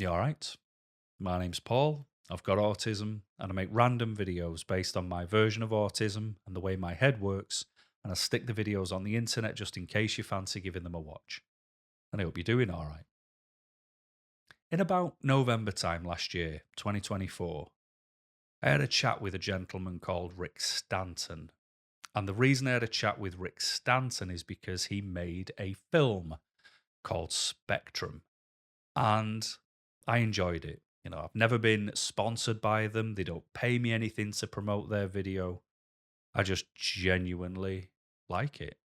You alright? My name's Paul. I've got autism and I make random videos based on my version of autism and the way my head works, and I stick the videos on the internet just in case you fancy giving them a watch. And I hope you're doing alright. In about November time last year, 2024, I had a chat with a gentleman called Rick Stanton. And the reason I had a chat with Rick Stanton is because he made a film called Spectrum. And I enjoyed it. I've never been sponsored by them. They don't pay me anything to promote their video. I just genuinely like it.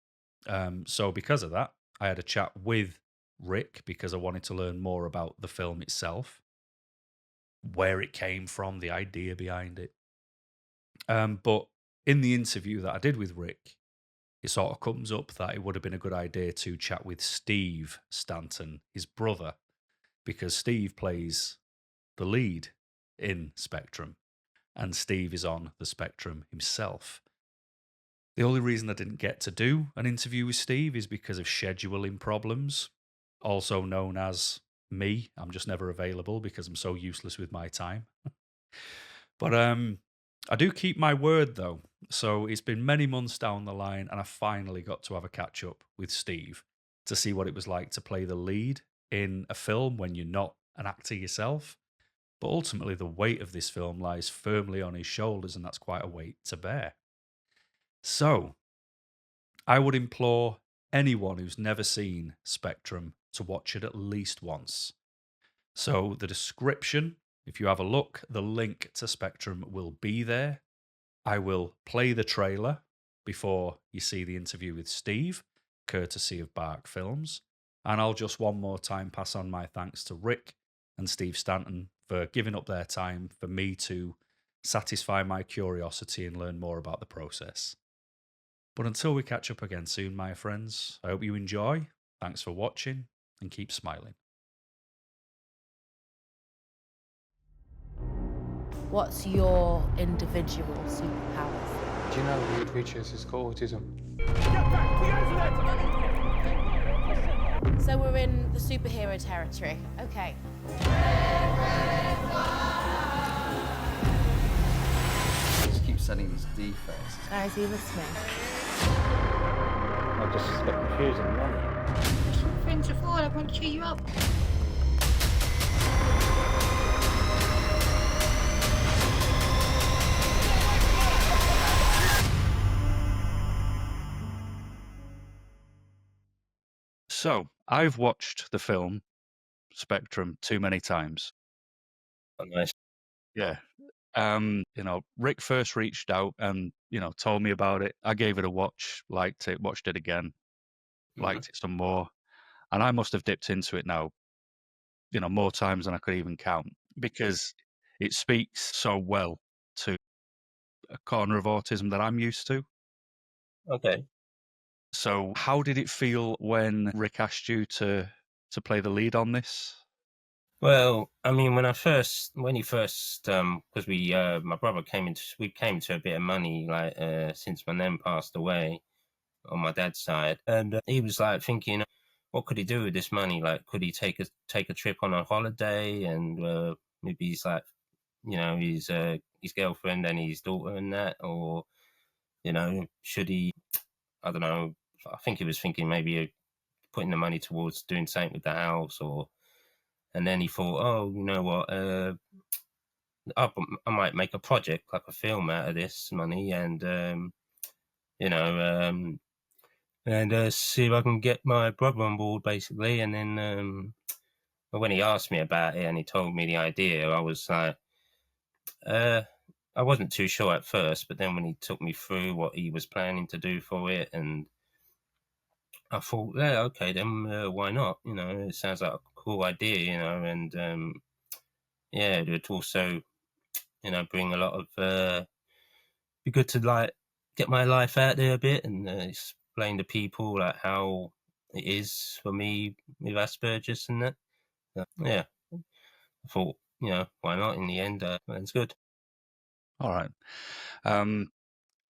So because of that, I had a chat with Rick because I wanted to learn more about the film itself, where it came from, the idea behind it. But in the interview that I did with Rick, it sort of comes up that it would have been a good idea to chat with Steve Stanton, his brother, because Steve plays the lead in Spectrum, and Steve is on the Spectrum himself. The only reason I didn't get to do an interview with Steve is because of scheduling problems, also known as me. I'm just never available because I'm so useless with my time. But I do keep my word though. So it's been many months down the line, and I finally got to have a catch up with Steve to see what it was like to play the lead in a film when you're not an actor yourself. But ultimately, the weight of this film lies firmly on his shoulders, and that's quite a weight to bear. So, I would implore anyone who's never seen Spectrum to watch it at least once. So, the description, if you have a look, the link to Spectrum will be there. I will play the trailer before you see the interview with Steve, courtesy of Bark Films. And I'll just one more time pass on my thanks to Rick and Steve Stanton for giving up their time for me to satisfy my curiosity and learn more about the process. But until we catch up again soon, my friends, I hope you enjoy. Thanks for watching and keep smiling. What's your individual superpowers? Do you know weird creatures is called autism? So we're in the superhero territory. Okay. He just keeps sending these defects. Guys, are you listening? I just a bit confusing, really. Friends of all, I want to cheer you up. So, I've watched the film Spectrum too many times. Oh, nice. Yeah. Rick first reached out and, told me about it. I gave it a watch, liked it, watched it again, liked it some more. And I must have dipped into it now, more times than I could even count, because it speaks so well to a corner of autism that I'm used to. Okay. So how did it feel when Rick asked you to play the lead on this? Well, I mean, when he first, because my brother we came to a bit of money, like, since my nan passed away on my dad's side. And he was like thinking, what could he do with this money? Like, could he take a trip on a holiday? And maybe he's like, his girlfriend and his daughter and that, or, should he, I don't know, I think he was thinking maybe putting the money towards doing something with the house, and then he thought, oh, you know what, I might make a project, like a film out of this money, and see if I can get my brother on board, basically. And then when he asked me about it and he told me the idea, I was like, I wasn't too sure at first, but then when he took me through what he was planning to do for it, and I thought, yeah, okay, then why not? It sounds like a cool idea, and yeah, it would also, bring a lot of, be good to like get my life out there a bit and explain to people like how it is for me with Asperger's and that. Yeah, I thought, why not? In the end, it's good. All right.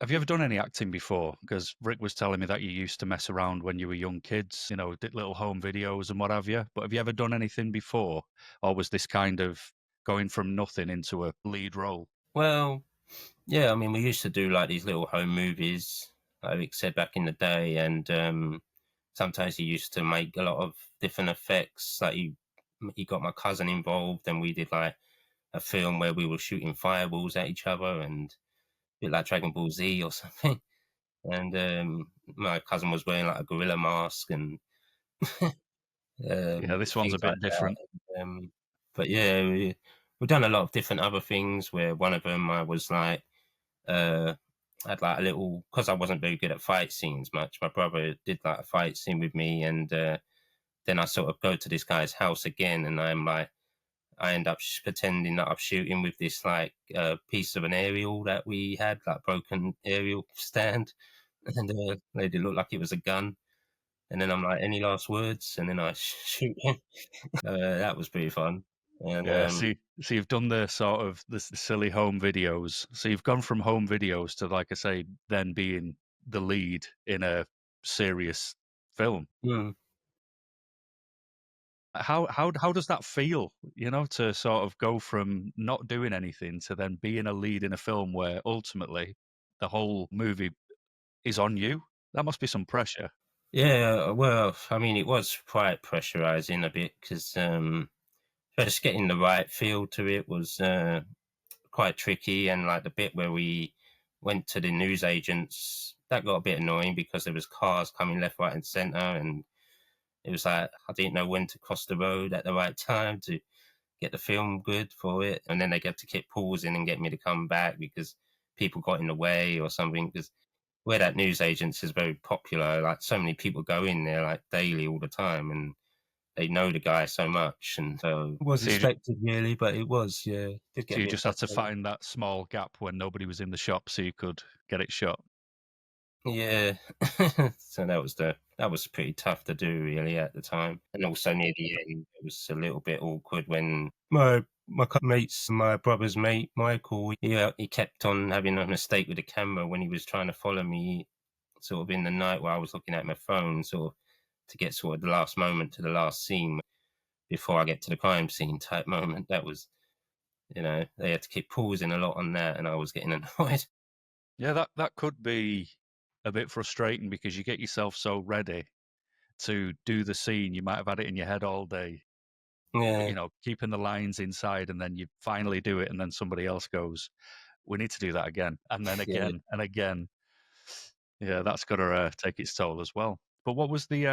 Have you ever done any acting before? Because Rick was telling me that you used to mess around when you were young kids, did little home videos and what have you. But have you ever done anything before? Or was this kind of going from nothing into a lead role? Well, yeah, I mean, we used to do like these little home movies, like Rick said back in the day, and sometimes he used to make a lot of different effects. Like he got my cousin involved, and we did like a film where we were shooting fireballs at each other, and a bit like Dragon Ball Z or something. And my cousin was wearing like a gorilla mask and Yeah, this one's things a like bit that. different. But yeah, we've done a lot of different other things. Where one of them I was like, uh, I had like a little, because I wasn't very good at fight scenes much. My brother did like a fight scene with me, and then I sort of go to this guy's house again, and I end up pretending that I'm shooting with this like piece of an aerial that we had, like broken aerial stand, and made it look like it was a gun. And then I'm like, "Any last words?" And then I shoot him. That was pretty fun. And Yeah, so you've done the sort of the silly home videos. So you've gone from home videos to, like I say, then being the lead in a serious film. mm, How does that feel? To sort of go from not doing anything to then being a lead in a film where ultimately the whole movie is on you. That must be some pressure. yeah, well, I mean, it was quite pressurizing a bit because just getting the right feel to it was quite tricky. And like the bit where we went to the newsagents, that got a bit annoying because there was cars coming left, right, and center, and it was like I didn't know when to cross the road at the right time to get the film good for it. And then they get to keep pausing and get me to come back because people got in the way or something. Because where that newsagents is very popular, like so many people go in there like daily all the time, and they know the guy so much, and so it was So you just, expected really, but it was, yeah, did so get a you bit just had to frustrating. find that small gap when nobody was in the shop so you could get it shot. Yeah. So that was pretty tough to do really at the time. And also near the end it was a little bit awkward when my brother's mate, Michael, he kept on having a mistake with the camera when he was trying to follow me sort of in the night while I was looking at my phone, sort of to get sort of the last moment to the last scene before I get to the crime scene type moment. That was, they had to keep pausing a lot on that, and I was getting annoyed. Yeah, that could be a bit frustrating because you get yourself so ready to do the scene. You might have had it in your head all day, Yeah, keeping the lines inside, and then you finally do it, and then somebody else goes, "We need to do that again," and then yeah. again and again. Yeah, that's got to take its toll as well. But what was the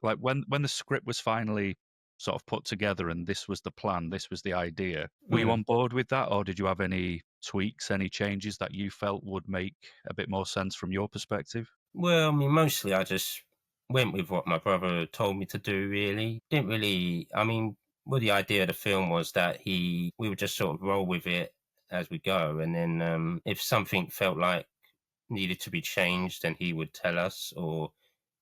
like when the script was finally sort of put together and this was the plan, this was the idea? Were you Mm. on board with that, or did you have any tweaks, any changes that you felt would make a bit more sense from your perspective? Well, I mean, mostly I just went with what my brother told me to do, really. Didn't really, I mean, well, the idea of the film was that we would just sort of roll with it as we go. And then if something felt like needed to be changed, then he would tell us. Or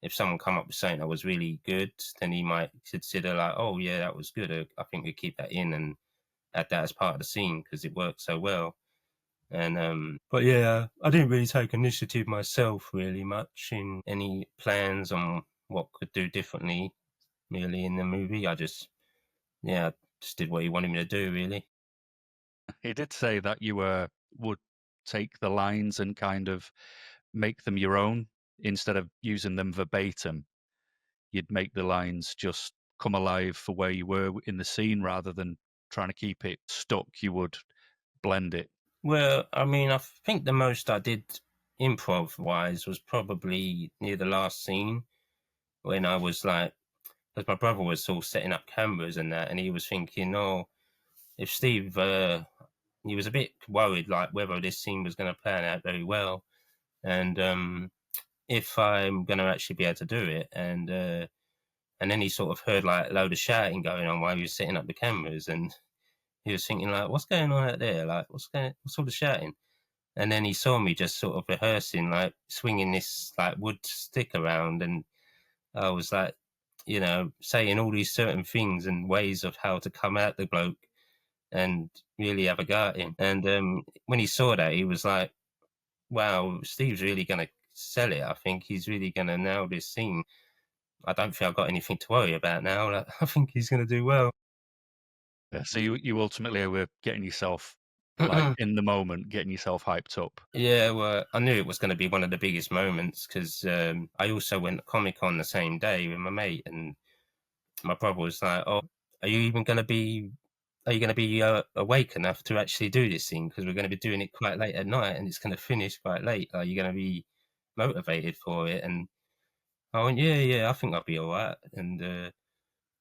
if someone come up with something that was really good, then he might consider like, oh, yeah, that was good. I think we keep that in and add that as part of the scene because it worked so well. And but yeah, I didn't really take initiative myself really much in any plans on what could do differently really in the movie. I just just did what he wanted me to do really. He did say that you would take the lines and kind of make them your own instead of using them verbatim. You'd make the lines just come alive for where you were in the scene rather than trying to keep it stuck. You would blend it. Well, I mean, I think the most I did improv wise was probably near the last scene when I was like, because my brother was all setting up cameras and that, and he was thinking, oh, if Steve, he was a bit worried like whether this scene was going to plan out very well, and if I'm going to actually be able to do it, and then he sort of heard like a load of shouting going on while he was setting up the cameras, and he was thinking like, what's going on out there? Like, what's all the shouting? And then he saw me just sort of rehearsing, like swinging this like wood stick around, and I was like, saying all these certain things and ways of how to come at the bloke and really have a go at him. And when he saw that, he was like, wow, Steve's really going to sell it. I think he's really going to nail this thing. I don't think I've got anything to worry about now. Like, I think he's going to do well. Yeah, so you ultimately were getting yourself, like, in the moment, getting yourself hyped up. Yeah, well, I knew it was going to be one of the biggest moments because I also went to Comic Con the same day with my mate, and my brother was like, "Oh, are you even going to be? Are you going to be awake enough to actually do this thing? Because we're going to be doing it quite late at night, and it's going to finish quite late. Are you going to be motivated for it?" And I went, "Yeah, yeah, I think I'll be all right." And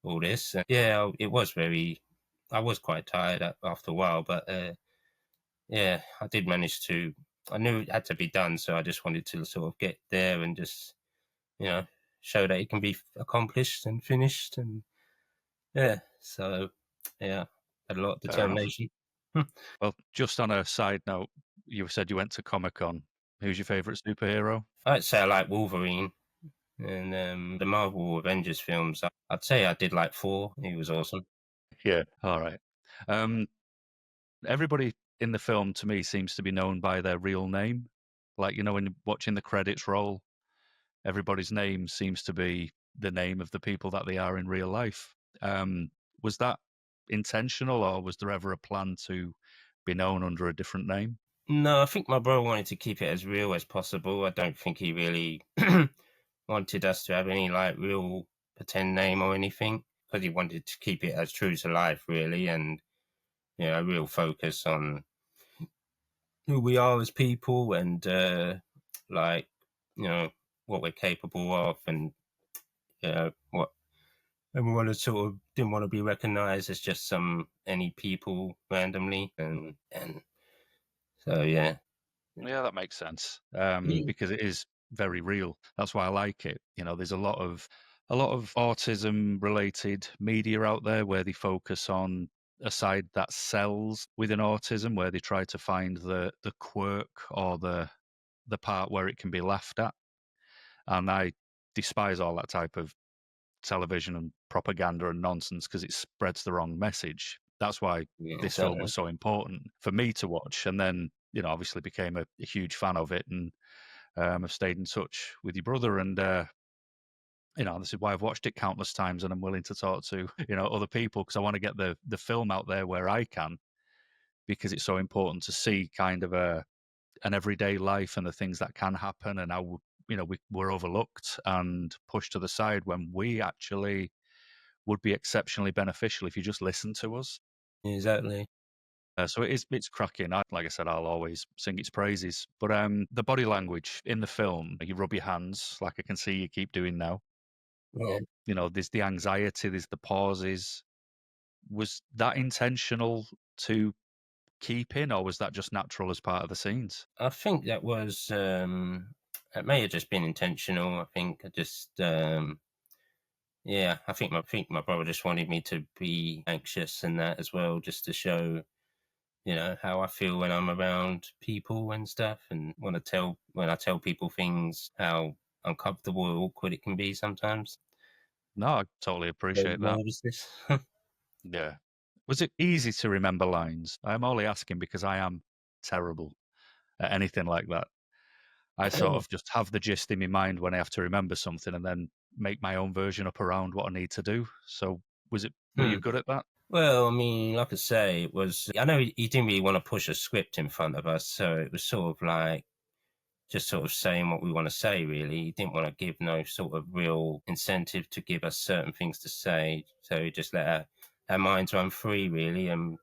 all this, yeah, it was very. I was quite tired after a while, but yeah, I did manage to. I knew it had to be done, so I just wanted to sort of get there and just, you know, show that it can be accomplished and finished, and yeah, so yeah, had a lot of Fair enough. determination. Well, just on a side note, you said you went to Comic Con. Who's your favorite superhero? I'd say I like Wolverine and the Marvel Avengers films. I'd say I did like 4. He was awesome. Yeah. All right. Um, everybody in the film to me seems to be known by their real name. Like, when you're watching the credits roll, everybody's name seems to be the name of the people that they are in real life. Was that intentional, or was there ever a plan to be known under a different name? No, I think my brother wanted to keep it as real as possible. I don't think he really wanted us to have any like real pretend name or anything because he wanted to keep it as true to life, really, and a real focus on who we are as people and like you know what we're capable of, and what and we want to sort of didn't want to be recognized as just any people randomly, and so yeah. Yeah, that makes sense. Yeah. Because it is very real. That's why I like it. There's a lot of autism related media out there where they focus on a side that sells within autism, where they try to find the quirk or the part where it can be laughed at. And I despise all that type of television and propaganda and nonsense because it spreads the wrong message. That's why Yeah, this film exactly. was so important for me to watch. And then, obviously became a huge fan of it, and I've stayed in touch with your brother. And, this is why I've watched it countless times, and I'm willing to talk to, other people because I want to get the film out there where I can, because it's so important to see kind of an everyday life and the things that can happen, and how we're overlooked and pushed to the side when we actually would be exceptionally beneficial if you just listen to us. Exactly. So it's cracking. Like I said, I'll always sing its praises. But the body language in the film, you rub your hands, like I can see you keep doing now. Yeah. There's the anxiety, there's the pauses. Was that intentional to keep in, or was that just natural as part of the scenes? I think that was it may have just been intentional. I think I just yeah, I think my brother just wanted me to be anxious and that as well, just to show, how I feel when I'm around people and stuff, and want to tell when I tell people things how uncomfortable or awkward it can be sometimes. No, I totally Very appreciate that. nervousness. Yeah. Was it easy to remember lines? I'm only asking because I am terrible at anything like that. I sort of just have the gist in my mind when I have to remember something, and then make my own version up around what I need to do. So were you Hmm. good at that? Well, I mean, like I say, it was. I know he didn't really want to push a script in front of us, so it was sort of like just sort of saying what we want to say, really. He didn't want to give no sort of real incentive to give us certain things to say. So he just let our minds run free, really. And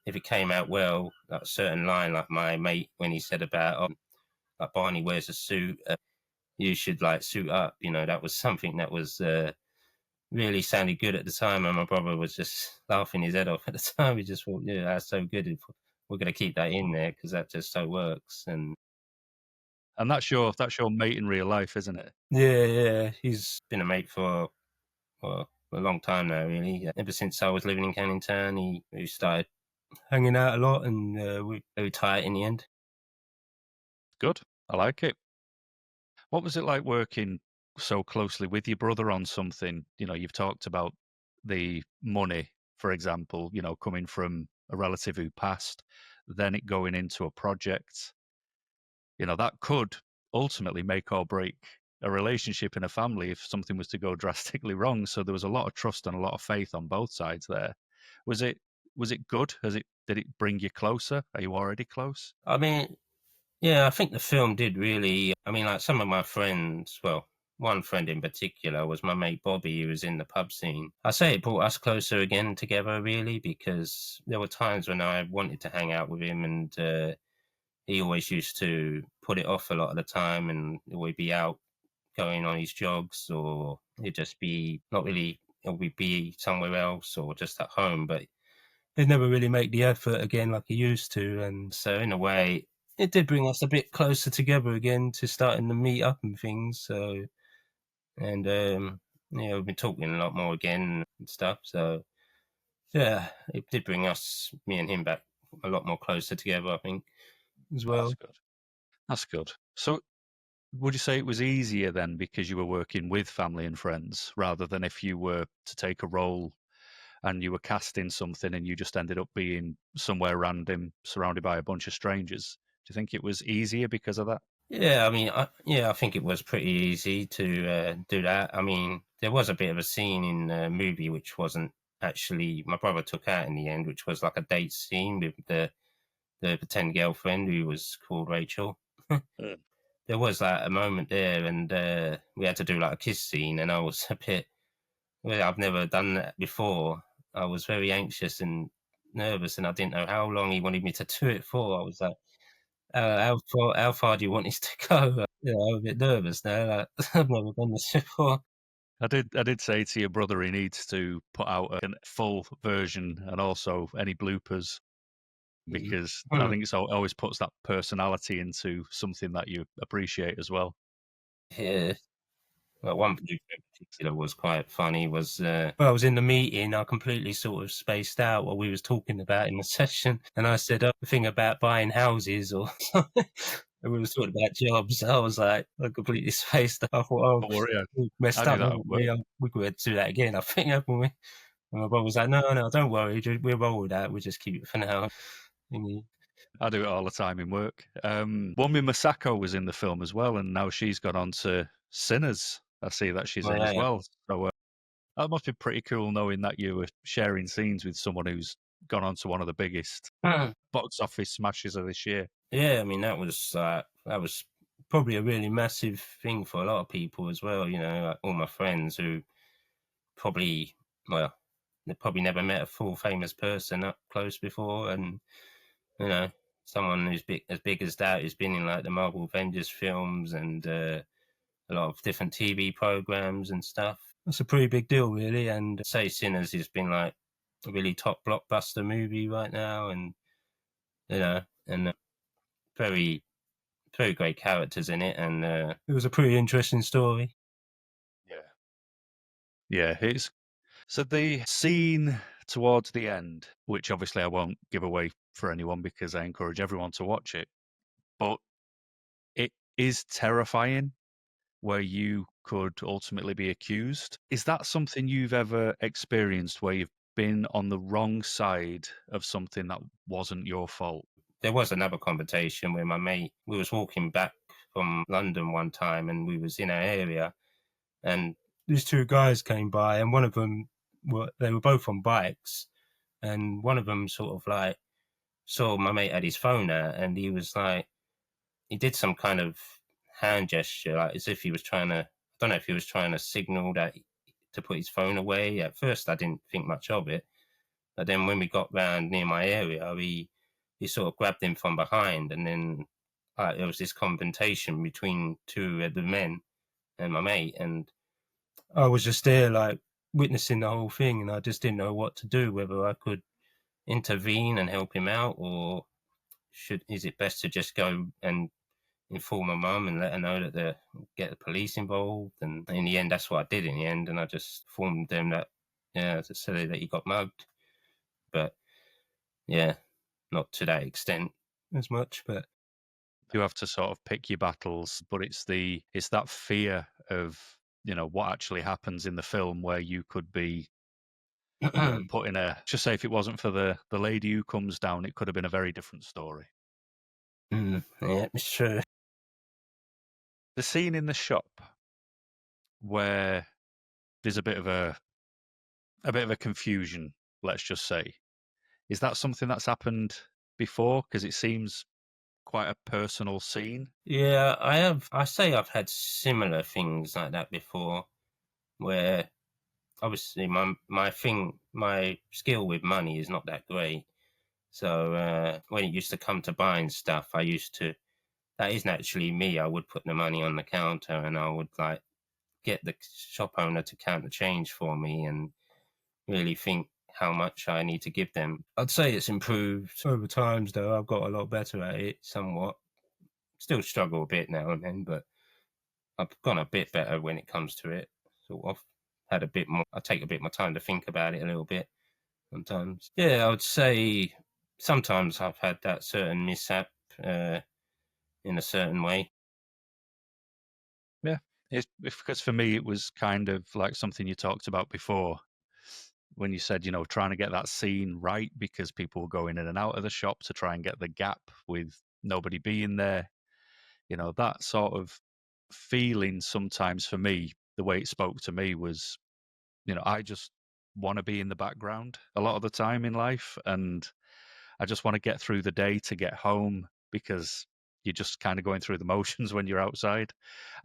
if it came out well, like a certain line, like my mate, when he said about, like Barney wears a suit, you should like suit up, that was something that was really sounded good at the time. And my brother was just laughing his head off at the time. He just thought, yeah, that's so good. We're going to keep that in there because that just so works. And And that's your mate in real life, isn't it? yeah, yeah, he's been a mate for a long time now, really. Yeah. Ever since I was living in Canning Town, we started hanging out a lot, and we very tight in the end. Good. I like it. What was it like working so closely with your brother on something? You've talked about the money, for example, coming from a relative who passed, then it going into a project. that could ultimately make or break a relationship in a family if something was to go drastically wrong. So there was a lot of trust and a lot of faith on both sides there. Was it good? Did it bring you closer? Are you already close? I mean, yeah, I think the film did really. I mean, like some of my friends, well, one friend in particular was my mate Bobby, who was in the pub scene. I say it brought us closer again together, really, because there were times when I wanted to hang out with him, and he always used to put it off a lot of the time, and we'd be out going on his jogs, or he'd just be not really, or we'd be somewhere else, or just at home, but he'd never really make the effort again like he used to. And so, in a way, it did bring us a bit closer together again to starting to meet up and things. So, and yeah, we've been talking a lot more again and stuff. So, yeah, it did bring us, me and him, back a lot more closer together, I think, as That's well. good. That's good. So would you say it was easier then because you were working with family and friends rather than if you were to take a role and you were casting something and you just ended up being somewhere random surrounded by a bunch of strangers? Do you think it was easier because of that? Yeah, I mean, I think it was pretty easy to do that. I mean, there was a bit of a scene in the movie which wasn't actually, my brother took out in the end, which was like a date scene with the pretend girlfriend who was called Rachel. Mm. There was like a moment there, and we had to do like a kiss scene, and I was a bit, well, I've never done that before. I was very anxious and nervous, and I didn't know how long he wanted me to do it for. I was like, how far do you want this to go? I'm a bit nervous now. Like, I've never done this before. I did say to your brother he needs to put out a full version and also any bloopers because I Mm. think it always puts that personality into something that you appreciate as well. Yeah. Well, one blooper in particular was quite funny. Was well, I was in the meeting. I completely sort of spaced out what we was talking about in the session, and I said, "Oh, the thing about buying houses," or something. And we were talking about jobs. I was like, I completely spaced out. I thought, "Oh, Don't worry, we messed I do up, that haven't at work. we? We could do that again, I think, haven't we?" And my brother was like, "No, no, don't worry. We'll roll with that. We'll just keep it for now." Thingy. I do it all the time in work. Wunmi Masako was in the film as well, and now she's gone on to Sinners. I see that she's Oh, in as yeah. well. So that must be pretty cool knowing that you were sharing scenes with someone who's gone on to one of the biggest box office smashes of this year. Yeah, I mean that was probably a really massive thing for a lot of people as well. Like all my friends who probably, well, they probably never met a full famous person up close before, and you know, someone who's big as that, who's been in like the Marvel Avengers films and a lot of different TV programs and stuff. That's a pretty big deal, really. And say Sinners has been like a really top blockbuster movie right now, and and very very great characters in it, and it was a pretty interesting story. Yeah. Yeah, it's so the scene towards the end, which obviously I won't give away for anyone because I encourage everyone to watch it, but it is terrifying where you could ultimately be accused. Is that something you've ever experienced where you've been on the wrong side of something that wasn't your fault? There was another conversation where my mate, we was walking back from London one time, and we was in our area, and these two guys came by, and one of them they were both on bikes, and one of them sort of like saw my mate had his phone out, and he was like, he did some kind of hand gesture, like as if he was trying to, I don't know if he was trying to signal that to put his phone away. At first, I didn't think much of it, but then when we got round near my area, he sort of grabbed him from behind, and then there was this confrontation between two of the men and my mate, and I was just there, like witnessing the whole thing, and I just didn't know what to do, whether I could intervene and help him out, or is it best to just go and inform my mum and let her know that get the police involved. And in the end, that's what I did in the end, and I just informed them that, yeah, to say that he got mugged, but yeah, not to that extent as much, but You have to sort of pick your battles, but it's that fear of what actually happens in the film where you could be put in a, just say if it wasn't for the lady who comes down, it could have been a very different story. yeah, it's true. The scene in the shop where there's a bit of a confusion, let's just say. Is that something that's happened before? Because it seems quite a personal scene. Yeah, I have. I say I've had similar things like that before, where obviously my skill with money is not that great. So when it used to come to buying stuff, that isn't actually me. I would put the money on the counter and I would like get the shop owner to count the change for me and really think how much I need to give them. I'd say it's improved over times though. I've got a lot better at it somewhat. Still struggle a bit now and then, but I've gone a bit better when it comes to it. Sort of had a bit more. I take a bit more time to think about it a little bit sometimes. Yeah, I would say sometimes I've had that certain mishap in a certain way. Yeah, it's because for me it was kind of like something you talked about before when you said, trying to get that scene right because people were going in and out of the shop to try and get the gap with nobody being there. That sort of feeling sometimes for me, the way it spoke to me was, I just want to be in the background a lot of the time in life. And I just want to get through the day to get home because you're just kind of going through the motions when you're outside.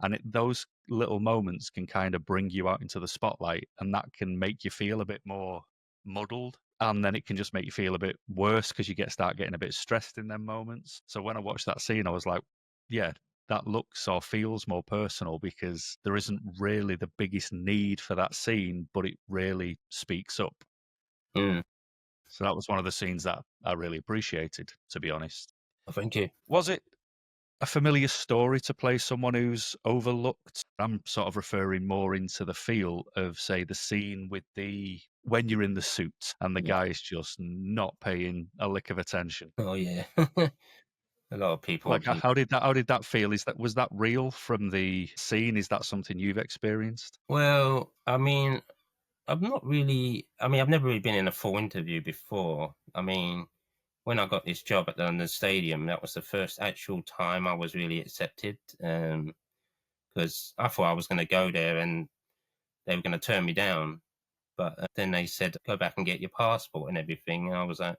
And those little moments can kind of bring you out into the spotlight, and that can make you feel a bit more muddled. And then it can just make you feel a bit worse because start getting a bit stressed in them moments. So when I watched that scene, I was like, yeah, that looks or feels more personal because there isn't really the biggest need for that scene, but it really speaks up. Mm. So that was one of the scenes that I really appreciated, to be honest. Thank you. Was it a familiar story to play someone who's overlooked? I'm sort of referring more into the feel of, say, the scene with when you're in the suit and the Yeah. guy's just not paying a lick of attention. Oh yeah. A lot of people Like, obviously. how did that feel? Was that real from the scene? Is that something you've experienced? Well, I mean, I've not really. I mean, I've never really been in a full interview before. I mean, when I got this job at the London Stadium, that was the first actual time I was really accepted. Because I thought I was going to go there and they were going to turn me down, but then they said go back and get your passport and everything. And I was like,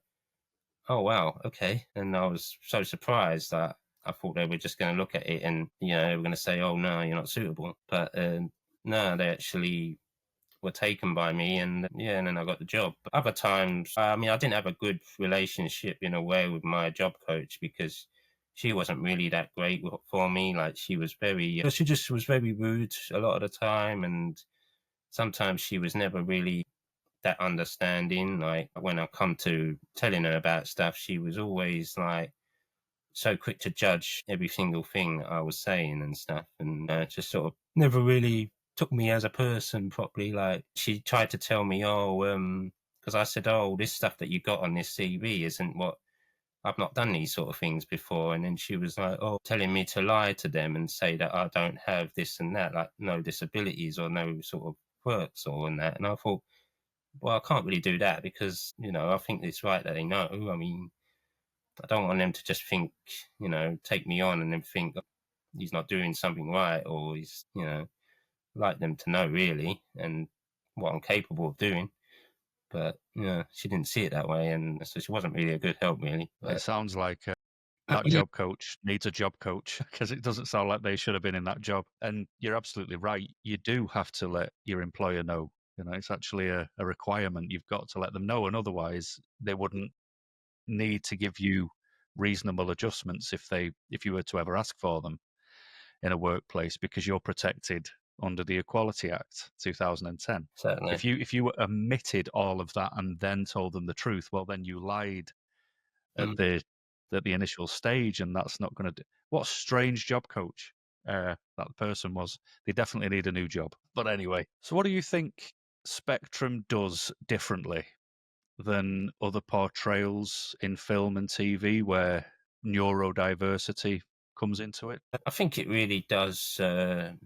oh wow, okay. And I was so surprised that I thought they were just going to look at it and they were going to say, oh no, you're not suitable. But no, they actually were taken by me, and yeah, and then I got the job. But other times, I mean, I didn't have a good relationship in a way with my job coach because she wasn't really that great for me. Like she just was very rude a lot of the time, and sometimes she was never really that understanding. Like when I come to telling her about stuff, she was always like so quick to judge every single thing that I was saying and stuff, and just sort of never really took me as a person properly. Like she tried to tell me, because I said, oh, this stuff that you got on this CV isn't what I've not done these sort of things before. And then she was like, oh, telling me to lie to them and say that I don't have this and that, like no disabilities or no sort of quirks or and that. And I thought, well, I can't really do that because, I think it's right that they know. I mean, I don't want them to just think, take me on and then think he's not doing something right or he's, like them to know really and what I'm capable of doing. But, she didn't see it that way. And so she wasn't really a good help, really. It But, sounds like that job coach needs a job coach because it doesn't sound like they should have been in that job. And you're absolutely right. You do have to let your employer know. It's actually a requirement. You've got to let them know, and otherwise they wouldn't need to give you reasonable adjustments if you were to ever ask for them in a workplace because you're protected under the Equality Act 2010. certainly. If you omitted all of that and then told them the truth, well, then you lied at Mm. the initial stage, and that's not going to do. What a strange job coach that person was. They definitely need a new job. But anyway, so what do you think Spectrum does differently than other portrayals in film and TV where neurodiversity comes into it? I think it really does a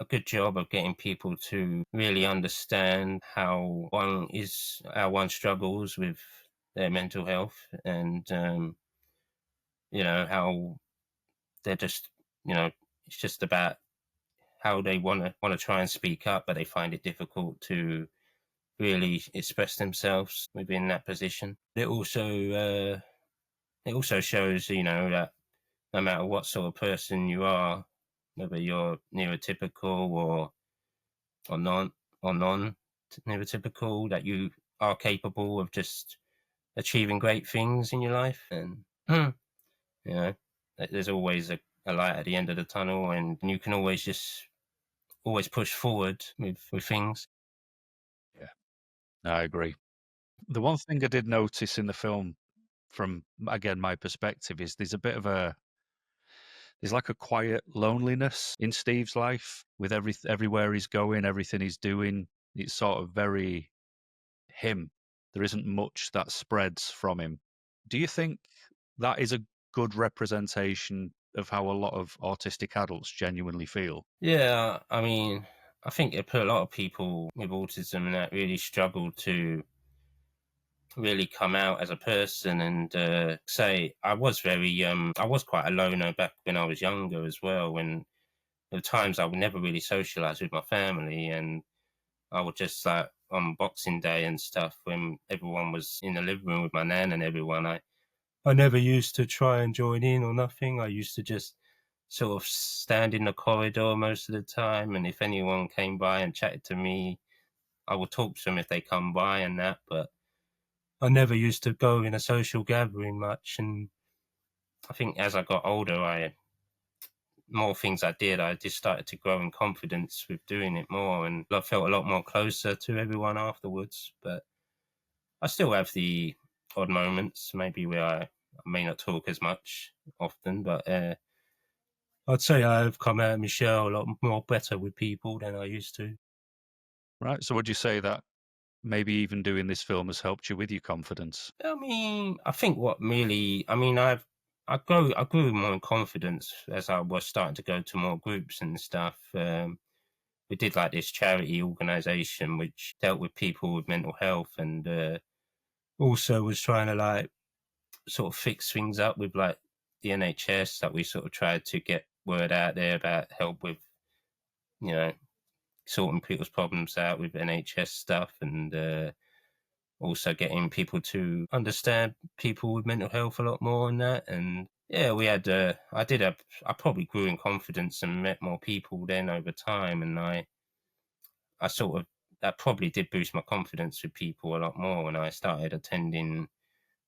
good job of getting people to really understand how one struggles with their mental health and how they're just It's just about how they want to try and speak up, but they find it difficult to really express themselves within that position. It also shows, that no matter what sort of person you are, whether you're neurotypical or non neurotypical, that you are capable of just achieving great things in your life. And you know, there's always a light at the end of the tunnel, and you can always push forward with things. Yeah, I agree. The one thing I did notice in the film, from again my perspective, is there's like a quiet loneliness in Steve's life with everywhere he's going, everything he's doing. It's sort of very him. There isn't much that spreads from him. Do you think that is a good representation of how a lot of autistic adults genuinely feel? Yeah, I mean, I think it put a lot of people with autism that really struggle to really come out as a person and say I was quite a loner back when I was younger as well. When there were times I would never really socialize with my family, and I would just like on Boxing Day and stuff when everyone was in the living room with my nan and everyone. I never used to try and join in or nothing. I used to just sort of stand in the corridor most of the time, and if anyone came by and chatted to me, I would talk to them if they come by and that. But I never used to go in a social gathering much. And I think as I got older, more things I did, I just started to grow in confidence with doing it more, and I felt a lot more closer to everyone afterwards. But I still have the odd moments, maybe where I may not talk as much often, but I'd say I've come out of my shell a lot more better with people than I used to. Right. So would you say that maybe even doing this film has helped you with your confidence? I mean, I think what really, I mean, I grew more in confidence as I was starting to go to more groups and stuff. We did like this charity organization which dealt with people with mental health, and also was trying to like sort of fix things up with like the NHS. That we sort of tried to get word out there about help with, you know, sorting people's problems out with NHS stuff, and also getting people to understand people with mental health a lot more and that. And yeah, we had, I probably grew in confidence and met more people then over time. And I sort of, that probably did boost my confidence with people a lot more when I started attending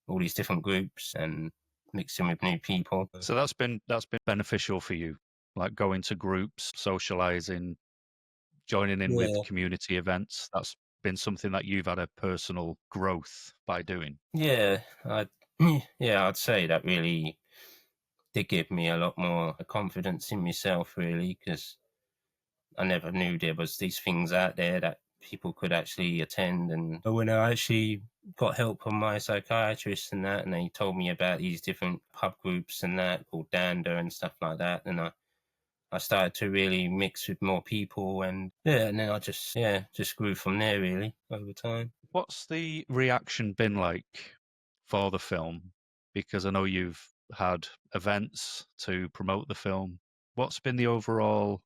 all these different groups and mixing with new people. So that's been beneficial for you, like going to groups, socializing, joining in with Yeah. community events. That's been something that you've had a personal growth by doing. Yeah. Yeah, I'd say that really did give me a lot more confidence in myself, really, because I never knew there was these things out there that people could actually attend. And when I actually got help from my psychiatrist and that, and they told me about these different pub groups and that called Dander and stuff like that, then I started to really mix with more people, and yeah, and then I just grew from there really over time. What's the reaction been like for the film? Because I know you've had events to promote the film. What's been the overall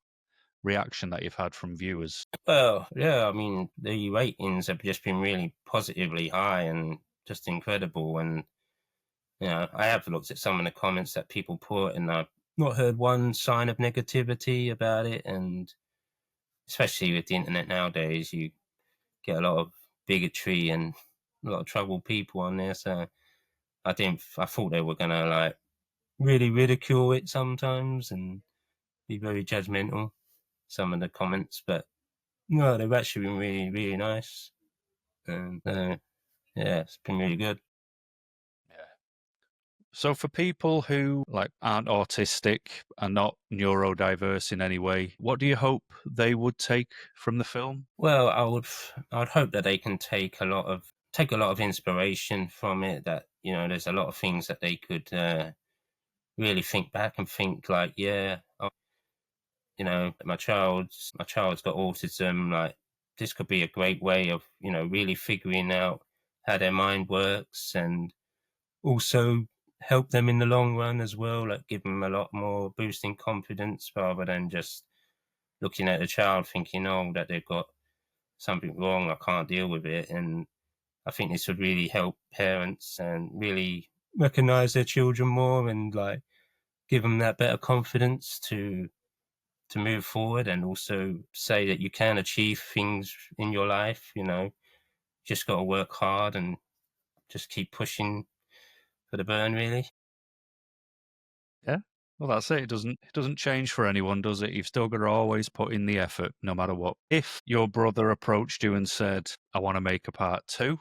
reaction that you've had from viewers? Well, yeah, I mean, the ratings have just been really positively high and just incredible. And I have looked at some of the comments that people put, and I've not heard one sign of negativity about it. And especially with the internet nowadays, you get a lot of bigotry and a lot of troubled people on there. So I thought they were gonna like really ridicule it sometimes and be very judgmental, some of the comments, but no, they've actually been really, really nice. And yeah, it's been really good. So for people who like aren't autistic and not neurodiverse in any way, what do you hope they would take from the film? Well, I'd hope that they can take a lot of inspiration from it. That there's a lot of things that they could really think back and think like, yeah, my child's got autism. Like, this could be a great way of really figuring out how their mind works, and also help them in the long run as well, like give them a lot more boosting confidence rather than just looking at a child thinking, oh, that they've got something wrong, I can't deal with it. And I think this would really help parents and really recognize their children more and like give them that better confidence to move forward, and also say that you can achieve things in your life. Just got to work hard and just keep pushing for the burn, really. Yeah. Well, that's it. It doesn't change for anyone, does it? You've still got to always put in the effort, no matter what. If your brother approached you and said, "I want to make a part 2,"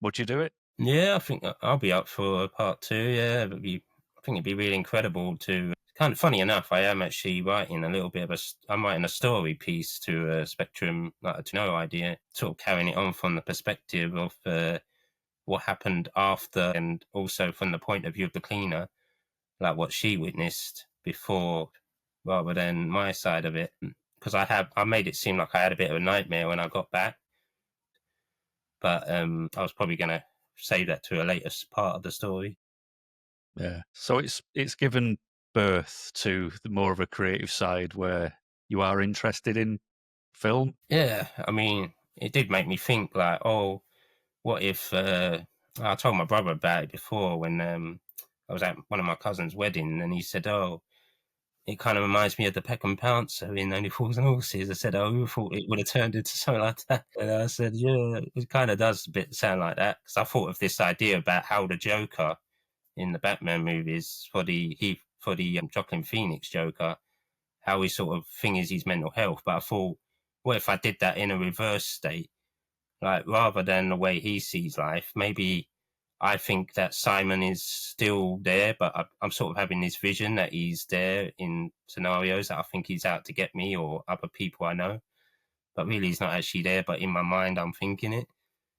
would you do it? Yeah, I think I'll be up for a part 2. Yeah, I think it'd be really incredible to. Kind of funny enough, I am actually writing a little bit of I'm writing a story piece to a Spectrum, like a to know idea, sort of carrying it on from the perspective of what happened after, and also from the point of view of the cleaner, like what she witnessed before, rather than my side of it. Because I made it seem like I had a bit of a nightmare when I got back, but I was probably going to save that to a later part of the story. Yeah. So it's given birth to more of a creative side where you are interested in film. Yeah, I mean, it did make me think, like, oh, what if I told my brother about it before when I was at one of my cousin's wedding, and he said, oh, it kind of reminds me of the Peckham Pouncer in Only Fools and Horses. I said, oh, who thought it would have turned into something like that? And I said, yeah, it kind of does a bit sound like that, because I thought of this idea about how the Joker in the Batman movies for the Joaquin Phoenix Joker, how he sort of fingers his mental health. But I thought, what if I did that in a reverse state? Like, rather than the way he sees life, maybe I think that Simon is still there, but I'm sort of having this vision that he's there in scenarios that I think he's out to get me or other people I know. But really, he's not actually there, but in my mind, I'm thinking it.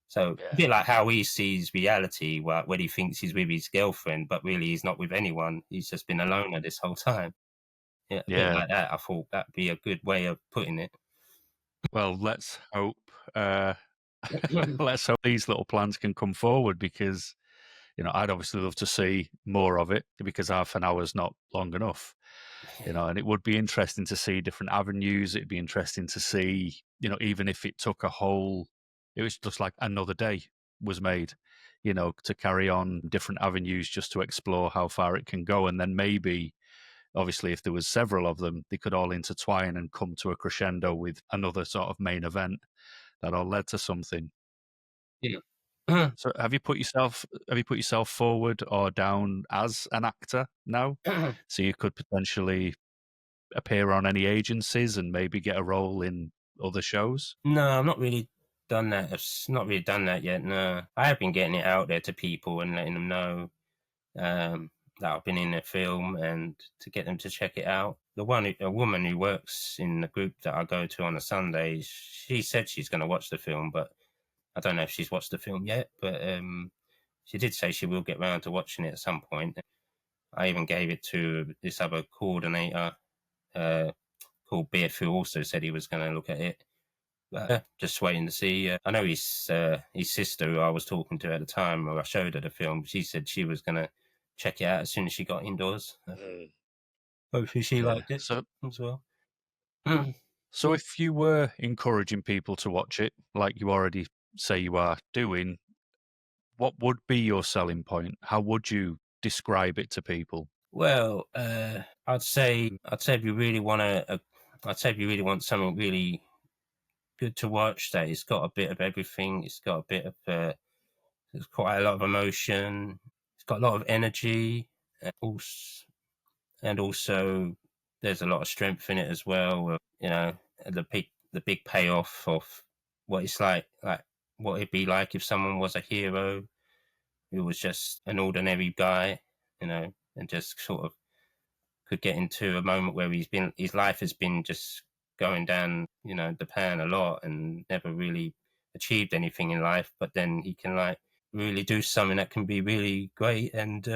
So a bit like how he sees reality, when he thinks he's with his girlfriend, but really he's not with anyone. He's just been a loner this whole time. Yeah, a bit Yeah. like that. I thought that'd be a good way of putting it. Well, let's hope. Let's hope these little plans can come forward, because I'd obviously love to see more of it, because half an hour is not long enough. And it would be interesting to see different avenues. It'd be interesting to see, even if it took it was just like another day was made, to carry on different avenues just to explore how far it can go. And then maybe, obviously, if there was several of them, they could all intertwine and come to a crescendo with another sort of main event that all led to something. Yeah. So have you put yourself forward or down as an actor now? So you could potentially appear on any agencies and maybe get a role in other shows? No, I've not really done that. I've not really done that yet. No, I have been getting it out there to people and letting them know that I've been in a film, and to get them to check it out. A woman who works in the group that I go to on a Sunday, she said she's going to watch the film, but I don't know if she's watched the film yet. But she did say she will get round to watching it at some point. I even gave it to this other coordinator called Biff, who also said he was going to look at it. Just waiting to see. I know his sister, who I was talking to at the time, or I showed her the film, she said she was going to check it out as soon as she got indoors. Hopefully she Yeah. liked it So, as well. so if you were encouraging people to watch it, like you already say you are doing, what would be your selling point? How would you describe it to people? Well, I'd say if you really want I'd say if you really want something really good to watch, that it's got a bit of everything. It's got a bit of there's quite a lot of emotion. It's got a lot of energy, and also there's a lot of strength in it as well. The big payoff of what it's like what it'd be like if someone was a hero who was just an ordinary guy, and just sort of could get into a moment where his life has been just going down, the pan a lot, and never really achieved anything in life, but then he can like really do something that can be really great, and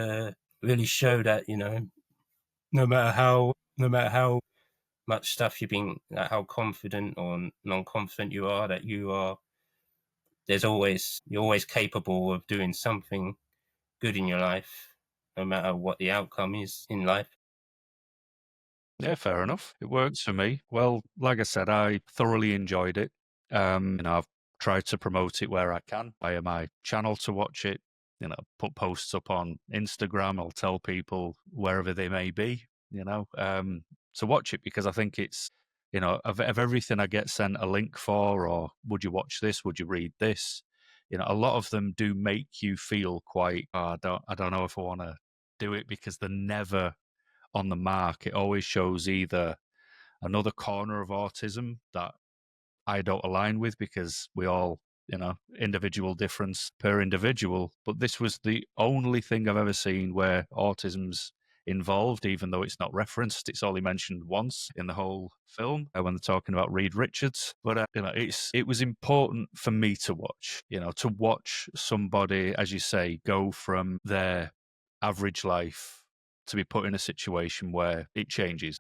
really show that, no matter how much stuff you've been, like how confident or non-confident you are, that you're always capable of doing something good in your life, no matter what the outcome is in life. Yeah, fair enough. It works for me. Well, like I said, I thoroughly enjoyed it. I've tried to promote it where I can via my channel to watch it. Put posts up on Instagram. I'll tell people wherever they may be, to watch it because I think it's, of everything I get sent a link for, or would you watch this? Would you read this? A lot of them do make you feel quite, I don't know if I want to do it because they're never on the mark. It always shows either another corner of autism that I don't align with because we all, individual difference per individual. But this was the only thing I've ever seen where autism's involved, even though it's not referenced. It's only mentioned once in the whole film when they're talking about Reed Richards. But it was important for me to watch. To watch somebody, as you say, go from their average life to be put in a situation where it changes.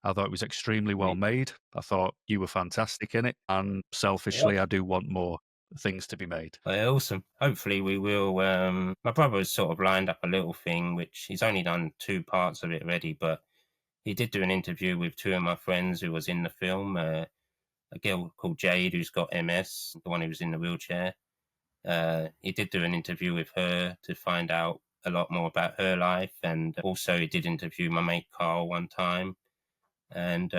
I thought it was extremely well made. I thought you were fantastic in it. And selfishly, I do want more things to be made. Awesome. Hopefully we will. My brother has sort of lined up a little thing, which he's only done 2 parts of it already, but he did do an interview with 2 of my friends who was in the film. A girl called Jade, who's got MS, the one who was in the wheelchair. He did do an interview with her to find out a lot more about her life. And also he did interview my mate Carl one time. And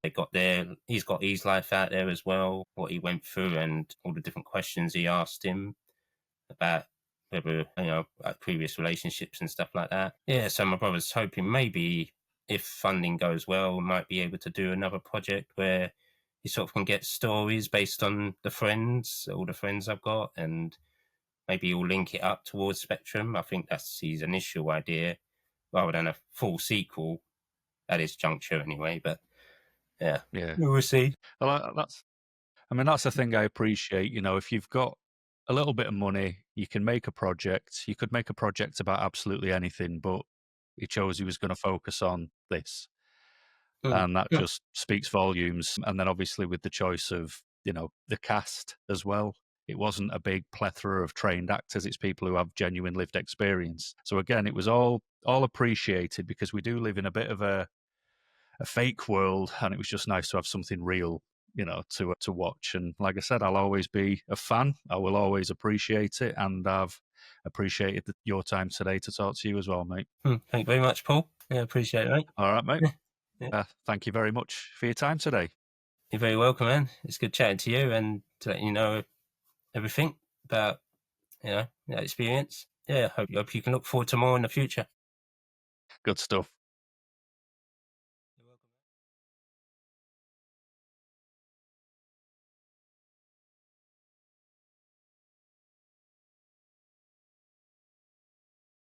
they got there. He's got his life out there as well, what he went through and all the different questions he asked him about whether, like previous relationships and stuff like that. Yeah, so my brother's hoping maybe if funding goes well, we might be able to do another project where he sort of can get stories based on all the friends I've got, and maybe he'll link it up towards Spectrum. I think that's his initial idea, rather than a full sequel at this juncture anyway. But yeah, we'll see. Well, that's the thing I appreciate. If you've got a little bit of money, you can make a project. You could make a project about absolutely anything, but he chose he was going to focus on this. And that just speaks volumes. And then obviously with the choice of, the cast as well, it wasn't a big plethora of trained actors. It's people who have genuine lived experience. So again, it was all appreciated because we do live in a bit of a fake world, and it was just nice to have something real, to watch. And like I said, I'll always be a fan. I will always appreciate it, and I've appreciated your time today to talk to you as well, mate. Thank you very much, Paul. Yeah, appreciate it, mate. All right, mate. Yeah. Thank you very much for your time today. You're very welcome, man. It's good chatting to you and to let you know everything about, that experience. Yeah, hope you can look forward to more in the future. Good stuff.